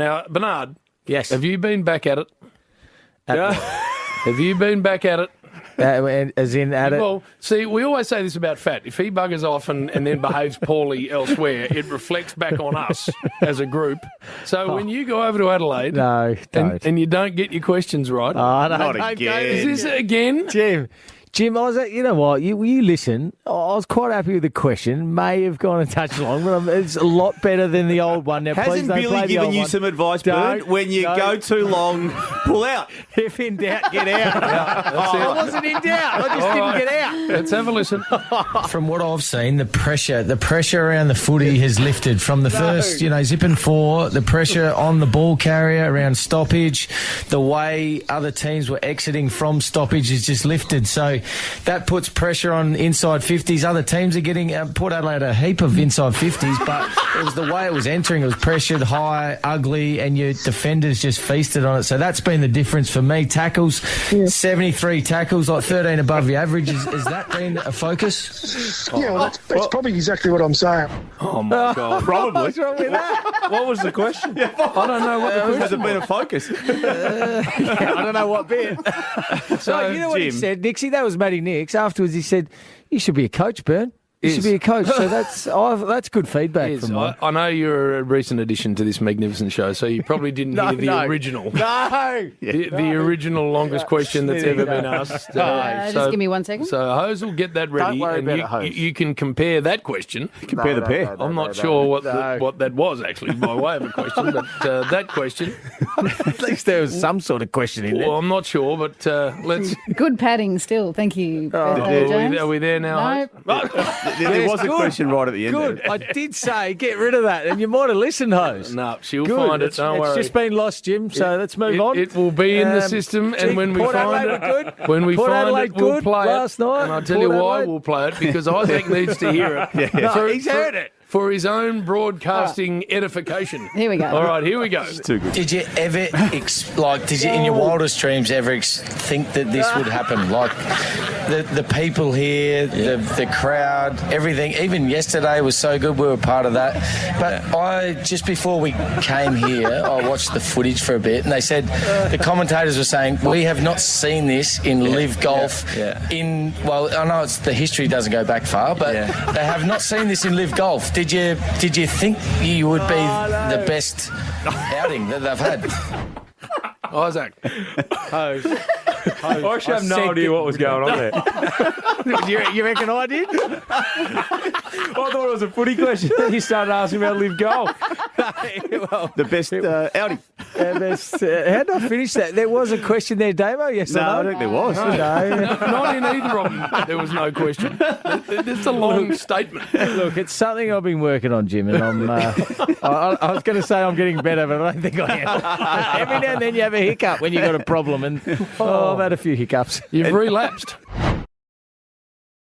Now, Bernard. Yes. Have you been back at it? Have you been back at it? As in at it? Well, see, we always say this about Fat. If he buggers off and then behaves poorly elsewhere, it reflects back on us as a group. So when you go over to Adelaide and you don't get your questions right. Not again. Is this again? Jim, I was you know what? You listen. I was quite happy with the question. May have gone a touch long, but it's a lot better than the old one. Now, Hasn't Billy given you some advice, Bern? When you go too long, pull out. If in doubt, get out. I wasn't in doubt. I just didn't get out. Let's have a listen. From what I've seen, the pressure around the footy has lifted from the first, zip and four, the pressure on the ball carrier around stoppage, the way other teams were exiting from stoppage is just lifted. So that puts pressure on inside 50s. Other teams are getting Port Adelaide a heap of inside 50s, but it was the way it was entering. It was pressured, high, ugly, and your defenders just feasted on it. So that's been the difference for me. Tackles, 73 tackles, like 13 above the average. Has that been a focus? Yeah, well, that's probably exactly what I'm saying. Oh, my God. Probably. What's wrong with that? What was the question? I don't know what the question Has it been a focus? I don't know what bit. So, you know what he said, Nixie? That was Matty Nix. Afterwards, he said, "You should be a coach, Bern. You should be a coach." So that's good feedback from me. I know you're a recent addition to this magnificent show, so you probably didn't hear the original. No. The original longest question that's ever been asked. Just give me 1 second. So Hose will get that ready, Don't worry and about it, Hose. you can compare that question. Compare the pair. I'm not sure what that was actually by way of a question, but that question. At least there was some sort of question in there. Well, I'm not sure, but let's. Good padding still. Thank you, James. Are we there now? No. Hose? There was a question right at the end. Good. I did say get rid of that, and you might have listened, Hose. No, she'll Good. find it. Don't worry. It's just been lost, Jim. So let's move on. It will be in the system, and when we Port find Adelaide it, were good. when we Port find Adelaide it, we'll good play last it. night. And I'll tell Port you why Adelaide. we'll play it, because Isaac needs to hear it. No, he's heard it. For his own broadcasting edification. Here we go. All right, here we go. It's too good. Did you ever, in your wildest dreams, ever think that this would happen? Like the people here, the crowd, everything. Even yesterday was so good. We were part of that. But just before we came here, I watched the footage for a bit, and they said the commentators were saying we have not seen this in live golf. Well, I know the history doesn't go back far, but they have not seen this in live golf. Did you think you would be the best outing that they've had? Isaac. Hose. I actually have no idea what was going on there. You reckon I did? I thought it was a footy question. You started asking about live goal. The best outing. How did I finish that? There was a question there, Damo. Yes or no? I don't think there was. No. Not in either of them. There was no question. It's a long statement. Look, it's something I've been working on, Jim, and I'm. I was going to say I'm getting better, but I don't think I am. Every now and then you have a hiccup when you've got a problem, and I've had a few hiccups. You've relapsed.